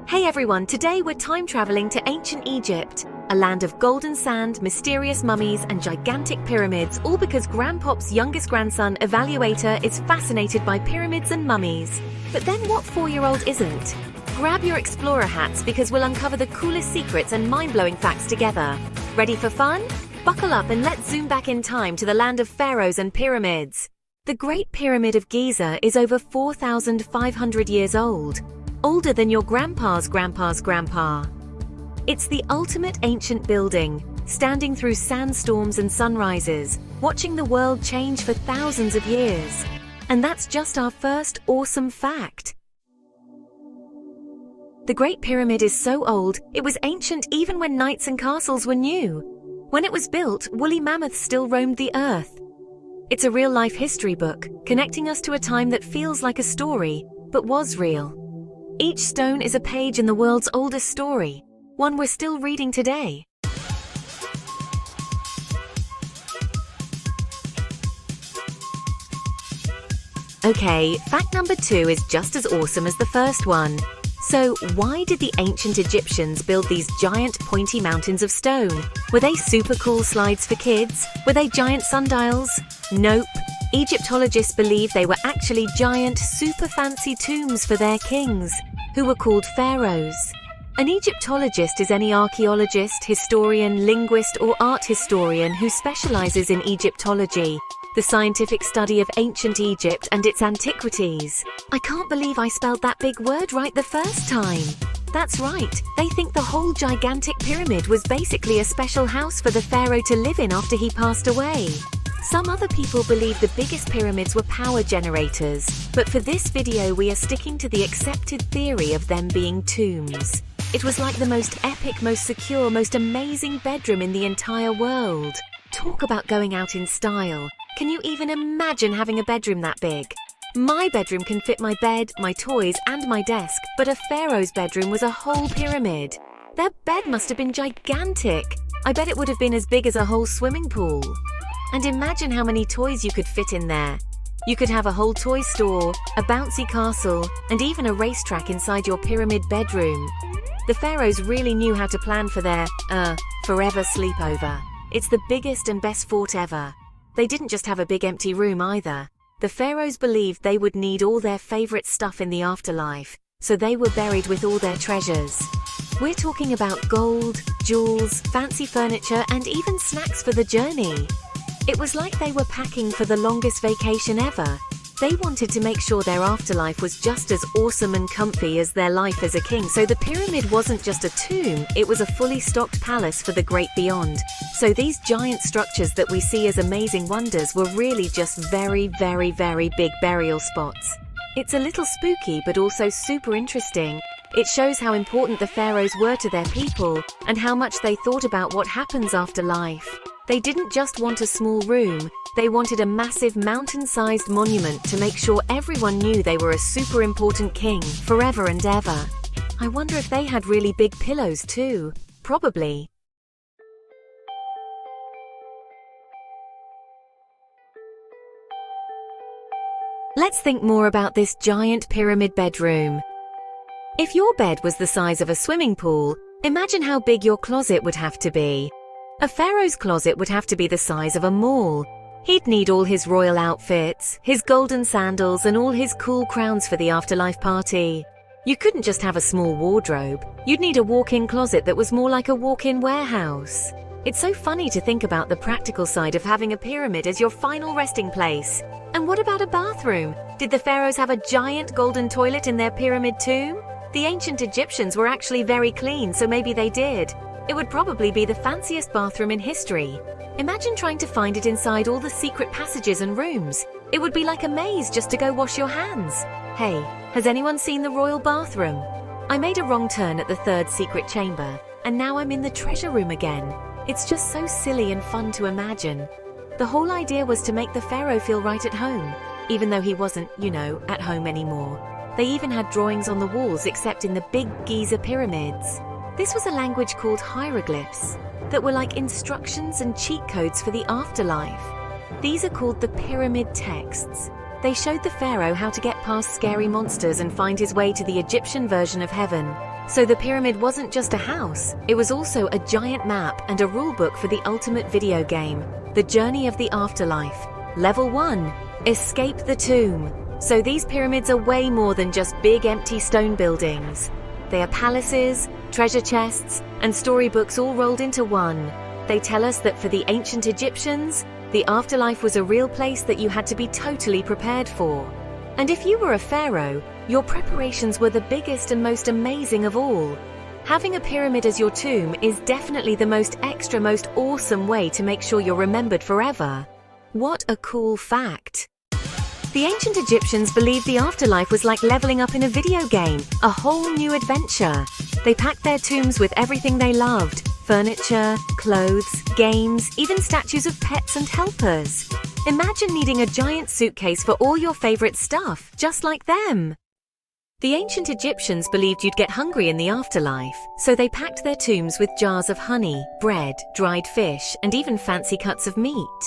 Hey everyone, today we're time traveling to ancient Egypt, a land of golden sand, mysterious mummies, and gigantic pyramids, all because Grandpop's youngest grandson, Evaluator, is fascinated by pyramids and mummies. But then what 4-year-old isn't? Grab your explorer hats because we'll uncover the coolest secrets and mind-blowing facts together. Ready for fun? Buckle up and let's zoom back in time to the land of pharaohs and pyramids. The Great Pyramid of Giza is over 4,500 years old. Older than your grandpa's grandpa's grandpa. It's the ultimate ancient building, standing through sandstorms and sunrises, watching the world change for thousands of years. And that's just our first awesome fact. The Great Pyramid is so old, it was ancient even when knights and castles were new. When it was built, woolly mammoths still roamed the earth. It's a real-life history book, connecting us to a time that feels like a story, but was real. Each stone is a page in the world's oldest story, one we're still reading today. Okay, fact number 2 is just as awesome as the first one. So, why did the ancient Egyptians build these giant pointy mountains of stone? Were they super cool slides for kids? Were they giant sundials? Nope. Egyptologists believe they were actually giant, super fancy tombs for their kings, who were called pharaohs. An Egyptologist is any archaeologist, historian, linguist, or art historian who specializes in Egyptology, the scientific study of ancient Egypt and its antiquities. I can't believe I spelled that big word right the first time. That's right, they think the whole gigantic pyramid was basically a special house for the pharaoh to live in after he passed away. Some other people believe the biggest pyramids were power generators, but for this video we are sticking to the accepted theory of them being tombs. It was like the most epic, most secure, most amazing bedroom in the entire world. Talk about going out in style. Can you even imagine having a bedroom that big? My bedroom can fit my bed, my toys, and my desk, but a pharaoh's bedroom was a whole pyramid. Their bed must have been gigantic. I bet it would have been as big as a whole swimming pool. And imagine how many toys you could fit in there. You could have a whole toy store, a bouncy castle, and even a racetrack inside your pyramid bedroom. The pharaohs really knew how to plan for their, forever sleepover. It's the biggest and best fort ever. They didn't just have a big empty room either. The pharaohs believed they would need all their favorite stuff in the afterlife, so they were buried with all their treasures. We're talking about gold, jewels, fancy furniture, and even snacks for the journey. It was like they were packing for the longest vacation ever. They wanted to make sure their afterlife was just as awesome and comfy as their life as a king, so the pyramid wasn't just a tomb, it was a fully stocked palace for the great beyond. So these giant structures that we see as amazing wonders were really just very, very, very big burial spots. It's a little spooky but also super interesting. It shows how important the pharaohs were to their people and how much they thought about what happens after life. They didn't just want a small room, they wanted a massive mountain-sized monument to make sure everyone knew they were a super important king, forever and ever. I wonder if they had really big pillows too. Probably. Let's think more about this giant pyramid bedroom. If your bed was the size of a swimming pool, imagine how big your closet would have to be. A pharaoh's closet would have to be the size of a mall. He'd need all his royal outfits, his golden sandals, and all his cool crowns for the afterlife party. You couldn't just have a small wardrobe. You'd need a walk-in closet that was more like a walk-in warehouse. It's so funny to think about the practical side of having a pyramid as your final resting place. And what about a bathroom? Did the pharaohs have a giant golden toilet in their pyramid tomb? The ancient Egyptians were actually very clean, so maybe they did. It would probably be the fanciest bathroom in history. Imagine trying to find it inside all the secret passages and rooms. It would be like a maze just to go wash your hands. Hey, has anyone seen the royal bathroom? I made a wrong turn at the 3rd secret chamber, and now I'm in the treasure room again. It's just so silly and fun to imagine. The whole idea was to make the pharaoh feel right at home, even though he wasn't, at home anymore. They even had drawings on the walls except in the big Giza pyramids. This was a language called hieroglyphs that were like instructions and cheat codes for the afterlife. These are called the pyramid texts. They showed the pharaoh how to get past scary monsters and find his way to the Egyptian version of heaven. So the pyramid wasn't just a house, it was also a giant map and a rulebook for the ultimate video game, The Journey of the Afterlife. Level 1. Escape the tomb. So these pyramids are way more than just big empty stone buildings. They are palaces, treasure chests, and storybooks all rolled into one. They tell us that for the ancient Egyptians, the afterlife was a real place that you had to be totally prepared for. And if you were a pharaoh, your preparations were the biggest and most amazing of all. Having a pyramid as your tomb is definitely the most awesome way to make sure you're remembered forever. What a cool fact! The ancient Egyptians believed the afterlife was like leveling up in a video game, a whole new adventure. They packed their tombs with everything they loved: furniture, clothes, games, even statues of pets and helpers. Imagine needing a giant suitcase for all your favorite stuff, just like them. The ancient Egyptians believed you'd get hungry in the afterlife, so they packed their tombs with jars of honey, bread, dried fish, and even fancy cuts of meat.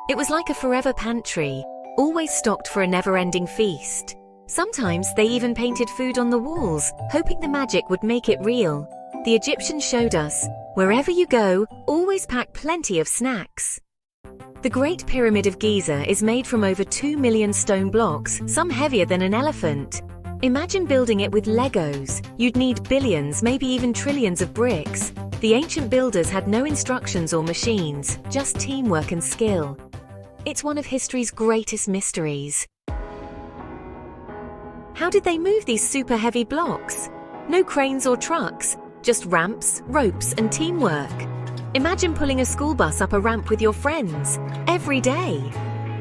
It was like a forever pantry, always stocked for a never-ending feast. Sometimes they even painted food on the walls, hoping the magic would make it real. The Egyptians showed us, wherever you go, always pack plenty of snacks. The Great Pyramid of Giza is made from over 2 million stone blocks, some heavier than an elephant. Imagine building it with Legos. You'd need billions, maybe even trillions of bricks. The ancient builders had no instructions or machines, just teamwork and skill. It's one of history's greatest mysteries. How did they move these super heavy blocks? No cranes or trucks, just ramps, ropes, and teamwork. Imagine pulling a school bus up a ramp with your friends, every day.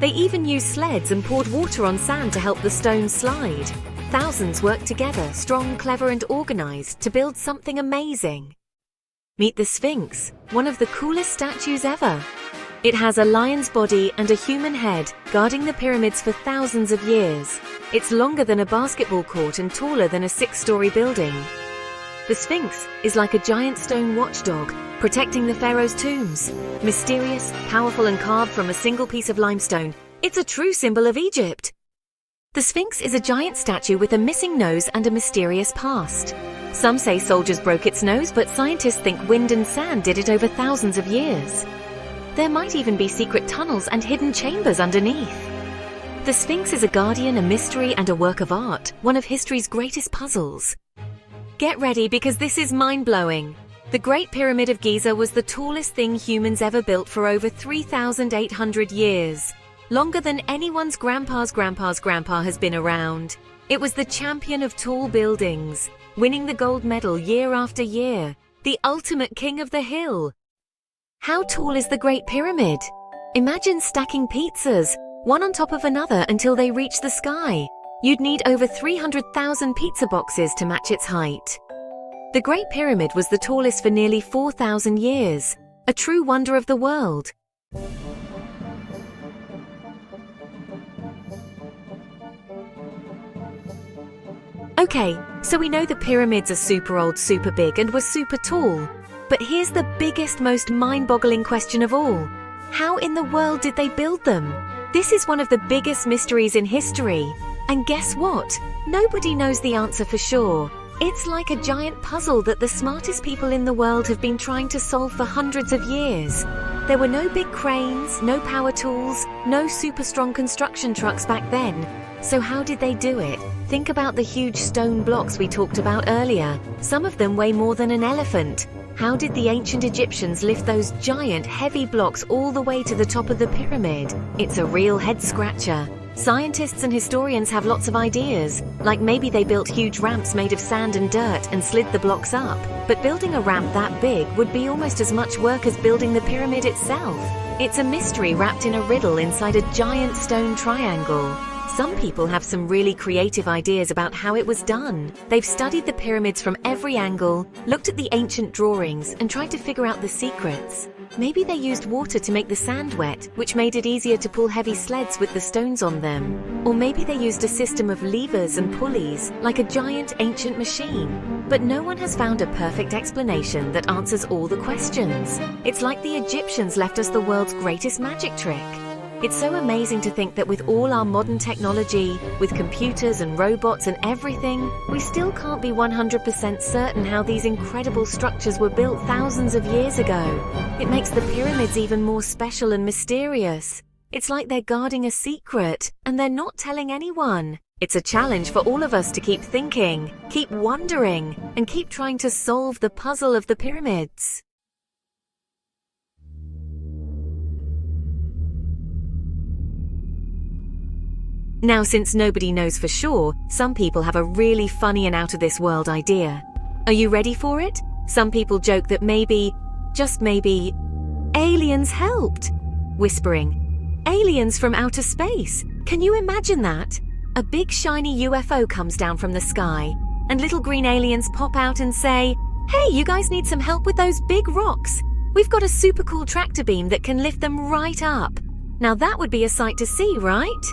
They even used sleds and poured water on sand to help the stones slide. Thousands worked together, strong, clever, and organized, to build something amazing. Meet the Sphinx, one of the coolest statues ever. It has a lion's body and a human head, guarding the pyramids for thousands of years. It's longer than a basketball court and taller than a 6-story building. The Sphinx is like a giant stone watchdog, protecting the pharaoh's tombs. Mysterious, powerful, and carved from a single piece of limestone, it's a true symbol of Egypt. The Sphinx is a giant statue with a missing nose and a mysterious past. Some say soldiers broke its nose, but scientists think wind and sand did it over thousands of years. There might even be secret tunnels and hidden chambers underneath. The Sphinx is a guardian, a mystery, and a work of art, one of history's greatest puzzles. Get ready, because this is mind-blowing. The Great Pyramid of Giza was the tallest thing humans ever built for over 3,800 years. Longer than anyone's grandpa's grandpa has been around. It was the champion of tall buildings, winning the gold medal year after year, the ultimate king of the hill. How tall is the Great Pyramid? Imagine stacking pizzas, one on top of another until they reach the sky. You'd need over 300,000 pizza boxes to match its height. The Great Pyramid was the tallest for nearly 4,000 years, a true wonder of the world. Okay, so we know the pyramids are super old, super big, and were super tall. But here's the biggest, most mind-boggling question of all. How in the world did they build them? This is one of the biggest mysteries in history. And guess what? Nobody knows the answer for sure. It's like a giant puzzle that the smartest people in the world have been trying to solve for hundreds of years. There were no big cranes, no power tools, no super strong construction trucks back then. So how did they do it? Think about the huge stone blocks we talked about earlier. Some of them weigh more than an elephant. How did the ancient Egyptians lift those giant, heavy blocks all the way to the top of the pyramid? It's a real head-scratcher. Scientists and historians have lots of ideas, like maybe they built huge ramps made of sand and dirt and slid the blocks up. But building a ramp that big would be almost as much work as building the pyramid itself. It's a mystery wrapped in a riddle inside a giant stone triangle. Some people have some really creative ideas about how it was done. They've studied the pyramids from every angle, looked at the ancient drawings, and tried to figure out the secrets. Maybe they used water to make the sand wet, which made it easier to pull heavy sleds with the stones on them. Or maybe they used a system of levers and pulleys, like a giant ancient machine. But no one has found a perfect explanation that answers all the questions. It's like the Egyptians left us the world's greatest magic trick. It's so amazing to think that with all our modern technology, with computers and robots and everything, we still can't be 100% certain how these incredible structures were built thousands of years ago. It makes the pyramids even more special and mysterious. It's like they're guarding a secret, and they're not telling anyone. It's a challenge for all of us to keep thinking, keep wondering, and keep trying to solve the puzzle of the pyramids. Now, since nobody knows for sure, some people have a really funny and out-of-this-world idea. Are you ready for it? Some people joke that maybe, just maybe, aliens helped. Whispering, aliens from outer space. Can you imagine that? A big shiny UFO comes down from the sky, and little green aliens pop out and say, "Hey, you guys need some help with those big rocks. We've got a super cool tractor beam that can lift them right up." Now that would be a sight to see, right?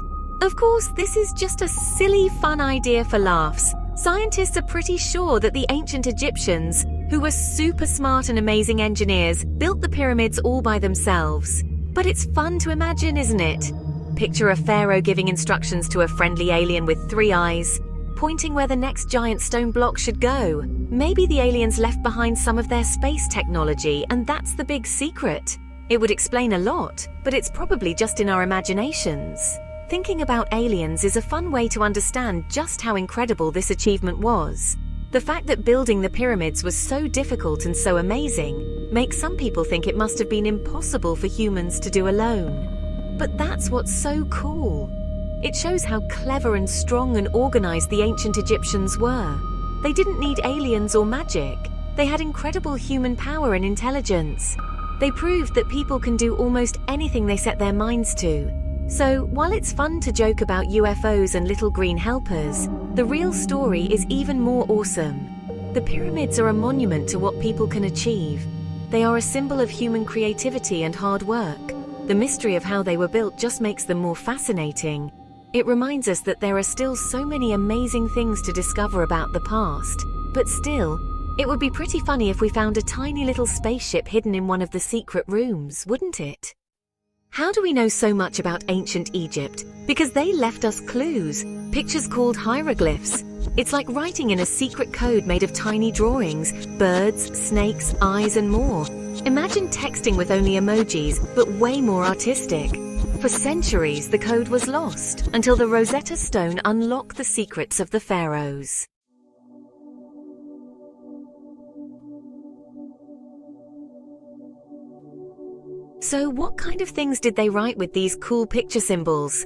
Of course, this is just a silly, fun idea for laughs. Scientists are pretty sure that the ancient Egyptians, who were super smart and amazing engineers, built the pyramids all by themselves. But it's fun to imagine, isn't it? Picture a pharaoh giving instructions to a friendly alien with 3 eyes, pointing where the next giant stone block should go. Maybe the aliens left behind some of their space technology, and that's the big secret. It would explain a lot, but it's probably just in our imaginations. Thinking about aliens is a fun way to understand just how incredible this achievement was. The fact that building the pyramids was so difficult and so amazing makes some people think it must have been impossible for humans to do alone. But that's what's so cool. It shows how clever and strong and organized the ancient Egyptians were. They didn't need aliens or magic. They had incredible human power and intelligence. They proved that people can do almost anything they set their minds to. So, while it's fun to joke about UFOs and little green helpers, the real story is even more awesome. The pyramids are a monument to what people can achieve. They are a symbol of human creativity and hard work. The mystery of how they were built just makes them more fascinating. It reminds us that there are still so many amazing things to discover about the past. But still, it would be pretty funny if we found a tiny little spaceship hidden in one of the secret rooms, wouldn't it? How do we know so much about ancient Egypt? Because they left us clues, pictures called hieroglyphs. It's like writing in a secret code made of tiny drawings, birds, snakes, eyes, and more. Imagine texting with only emojis, but way more artistic. For centuries, the code was lost, until the Rosetta Stone unlocked the secrets of the pharaohs. So what kind of things did they write with these cool picture symbols?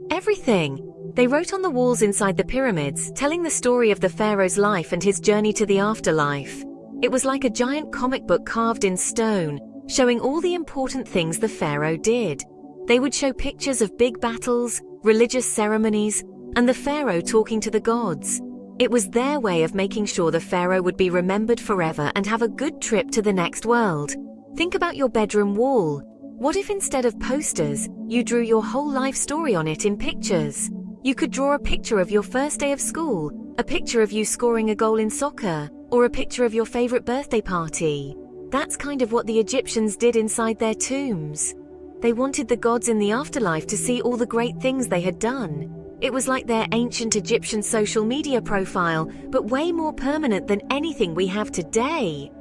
Everything. They wrote on the walls inside the pyramids, telling the story of the pharaoh's life and his journey to the afterlife. It was like a giant comic book carved in stone, showing all the important things the pharaoh did. They would show pictures of big battles, religious ceremonies, and the pharaoh talking to the gods. It was their way of making sure the pharaoh would be remembered forever and have a good trip to the next world. Think about your bedroom wall. What if instead of posters, you drew your whole life story on it in pictures? You could draw a picture of your first day of school, a picture of you scoring a goal in soccer, or a picture of your favorite birthday party. That's kind of what the Egyptians did inside their tombs. They wanted the gods in the afterlife to see all the great things they had done. It was like their ancient Egyptian social media profile, but way more permanent than anything we have today.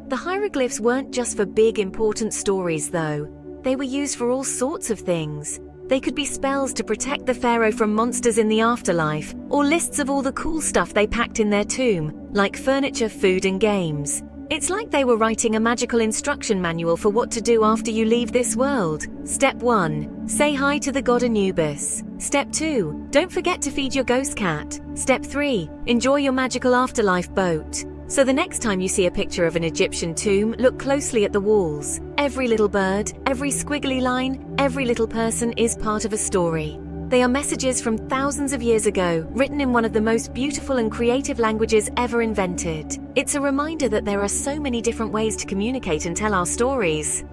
The hieroglyphs weren't just for big, important stories, though. They were used for all sorts of things. They could be spells to protect the pharaoh from monsters in the afterlife, or lists of all the cool stuff they packed in their tomb, like furniture, food, and games. It's like they were writing a magical instruction manual for what to do after you leave this world. Step 1. Say hi to the god Anubis. Step 2. Don't forget to feed your ghost cat. Step 3. Enjoy your magical afterlife boat. So the next time you see a picture of an Egyptian tomb, look closely at the walls. Every little bird, every squiggly line, every little person is part of a story. They are messages from thousands of years ago, written in one of the most beautiful and creative languages ever invented. It's a reminder that there are so many different ways to communicate and tell our stories.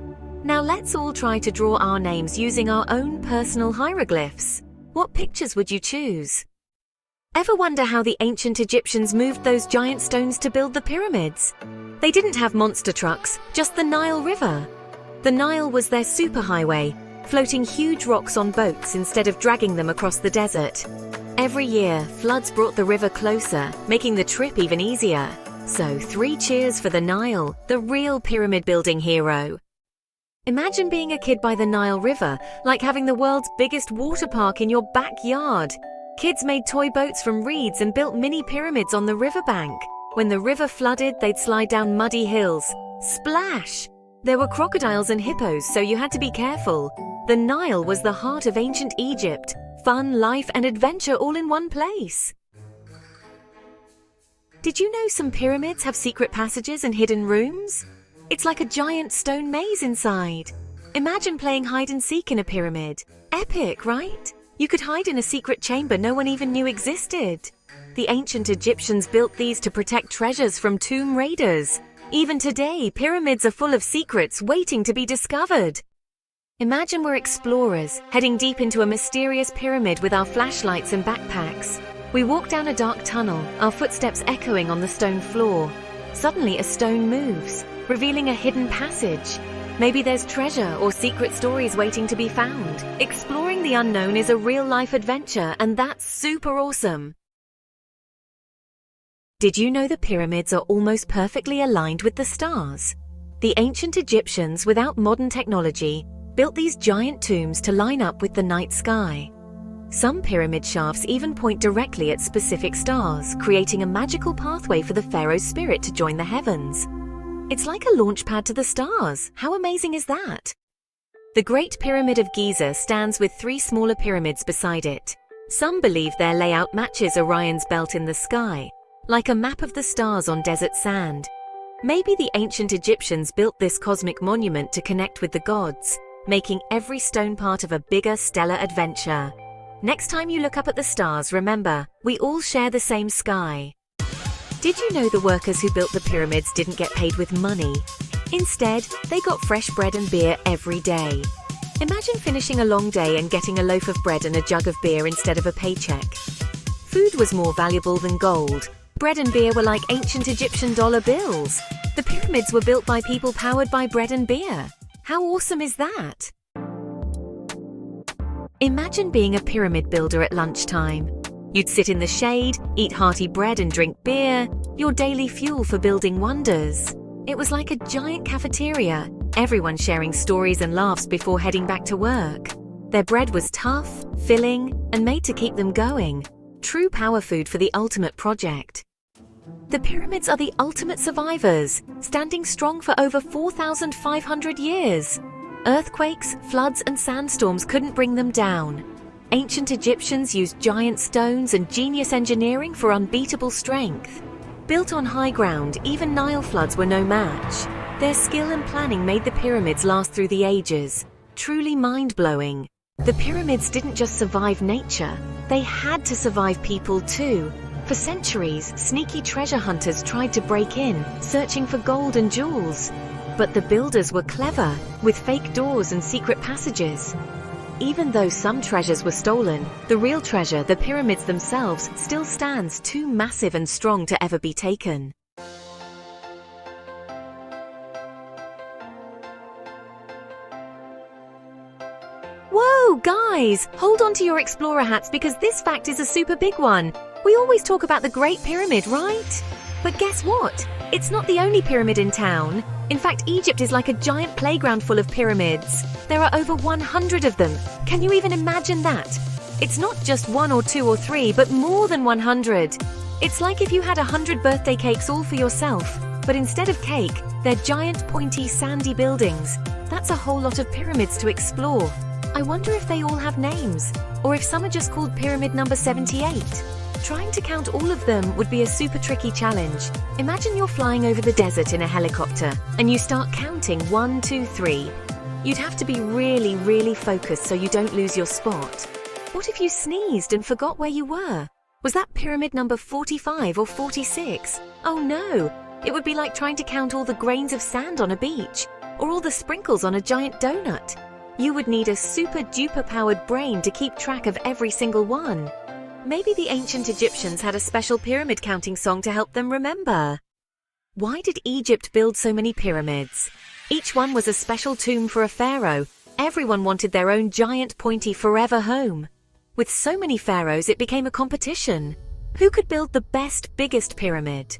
Now let's all try to draw our names using our own personal hieroglyphs. What pictures would you choose? Ever wonder how the ancient Egyptians moved those giant stones to build the pyramids? They didn't have monster trucks, just the Nile River. The Nile was their superhighway, floating huge rocks on boats instead of dragging them across the desert. Every year, floods brought the river closer, making the trip even easier. So 3 cheers for the Nile, the real pyramid-building hero. Imagine being a kid by the Nile River, like having the world's biggest water park in your backyard. Kids made toy boats from reeds and built mini pyramids on the riverbank. When the river flooded, they'd slide down muddy hills. Splash! There were crocodiles and hippos, so you had to be careful. The Nile was the heart of ancient Egypt. Fun, life, and adventure all in one place. Did you know some pyramids have secret passages and hidden rooms? It's like a giant stone maze inside. Imagine playing hide and seek in a pyramid. Epic, right? You could hide in a secret chamber no one even knew existed. The ancient Egyptians built these to protect treasures from tomb raiders. Even today, pyramids are full of secrets waiting to be discovered. Imagine we're explorers, heading deep into a mysterious pyramid with our flashlights and backpacks. We walk down a dark tunnel, our footsteps echoing on the stone floor. Suddenly, a stone moves, revealing a hidden passage. Maybe there's treasure or secret stories waiting to be found. Exploring the unknown is a real-life adventure, and that's super awesome. Did you know the pyramids are almost perfectly aligned with the stars? The ancient Egyptians, without modern technology, built these giant tombs to line up with the night sky. Some pyramid shafts even point directly at specific stars, creating a magical pathway for the pharaoh's spirit to join the heavens. It's like a launch pad to the stars. How amazing is that? The Great Pyramid of Giza stands with 3 smaller pyramids beside it. Some believe their layout matches Orion's belt in the sky, like a map of the stars on desert sand. Maybe the ancient Egyptians built this cosmic monument to connect with the gods, making every stone part of a bigger stellar adventure. Next time you look up at the stars, remember, we all share the same sky. Did you know the workers who built the pyramids didn't get paid with money? Instead, they got fresh bread and beer every day. Imagine finishing a long day and getting a loaf of bread and a jug of beer instead of a paycheck. Food was more valuable than gold. Bread and beer were like ancient Egyptian dollar bills. The pyramids were built by people powered by bread and beer. How awesome is that? Imagine being a pyramid builder at lunchtime. You'd sit in the shade, eat hearty bread and drink beer, your daily fuel for building wonders. It was like a giant cafeteria, everyone sharing stories and laughs before heading back to work. Their bread was tough, filling, and made to keep them going. True power food for the ultimate project. The pyramids are the ultimate survivors, standing strong for over 4,500 years. Earthquakes, floods, and sandstorms couldn't bring them down. Ancient Egyptians used giant stones and genius engineering for unbeatable strength. Built on high ground, even Nile floods were no match. Their skill and planning made the pyramids last through the ages. Truly mind-blowing. The pyramids didn't just survive nature, they had to survive people too. For centuries, sneaky treasure hunters tried to break in, searching for gold and jewels. But the builders were clever, with fake doors and secret passages. Even though some treasures were stolen, the real treasure, the pyramids themselves, still stands too massive and strong to ever be taken. Whoa, guys! Hold on to your explorer hats because this fact is a super big one. We always talk about the Great Pyramid, right? But guess what? It's not the only pyramid in town. In fact, Egypt is like a giant playground full of pyramids. There are over 100 of them. Can you even imagine that? It's not just 1 or 2 or 3, but more than 100. It's like if you had 100 birthday cakes all for yourself, but instead of cake, they're giant, pointy, sandy buildings. That's a whole lot of pyramids to explore. I wonder if they all have names, or if some are just called Pyramid number 78. Trying to count all of them would be a super tricky challenge. Imagine you're flying over the desert in a helicopter, and you start counting 1, 2, 3. You'd have to be really, really focused so you don't lose your spot. What if you sneezed and forgot where you were? Was that pyramid number 45 or 46? Oh no! It would be like trying to count all the grains of sand on a beach, or all the sprinkles on a giant donut. You would need a super-duper powered brain to keep track of every single one. Maybe the ancient Egyptians had a special pyramid counting song to help them remember. Why did Egypt build so many pyramids? Each one was a special tomb for a pharaoh, Everyone wanted their own giant pointy forever home. With so many pharaohs, it became a competition. Who could build the best, biggest pyramid?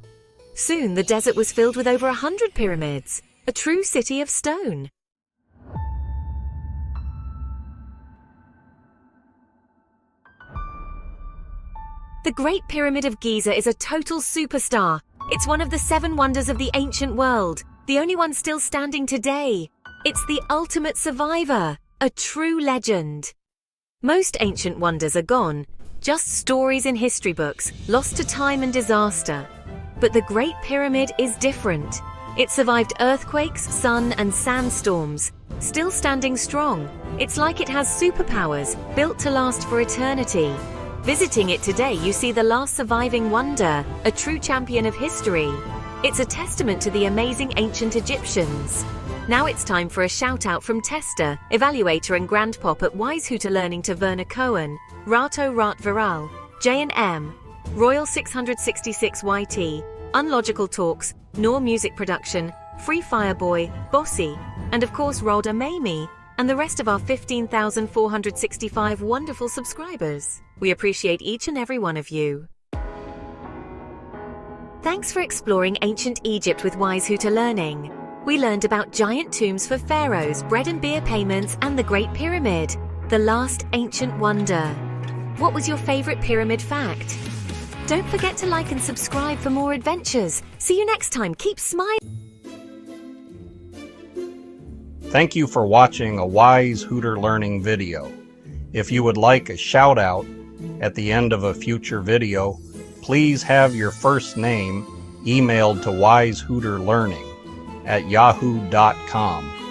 Soon, the desert was filled with over 100 pyramids, a true city of stone. The Great Pyramid of Giza is a total superstar. It's one of the 7 wonders of the ancient world, the only one still standing today. It's the ultimate survivor, a true legend. Most ancient wonders are gone, just stories in history books, lost to time and disaster. But the Great Pyramid is different. It survived earthquakes, sun and sandstorms, still standing strong. It's like it has superpowers, built to last for eternity. Visiting it today, you see the last surviving wonder, a true champion of history. It's a testament to the amazing ancient Egyptians. Now it's time for a shout-out from tester, evaluator and grandpop at WiseHooterLearning to Verna Cohen, Rato Rat Viral, J&M, Royal 666 YT, Unlogical Talks, Nor Music Production, Free Fireboy, Bossy, and of course Rolda Mamie, and the rest of our 15,465 wonderful subscribers. We appreciate each and every one of you. Thanks for exploring ancient Egypt with WiseHooterLearning. We learned about giant tombs for pharaohs, bread and beer payments, and the Great Pyramid, the last ancient wonder. What was your favorite pyramid fact? Don't forget to like and subscribe for more adventures. See you next time. Keep smiling. Thank you for watching a WiseHooterLearning video. If you would like a shout out at the end of a future video, please have your first name emailed to WiseHooterLearning@yahoo.com.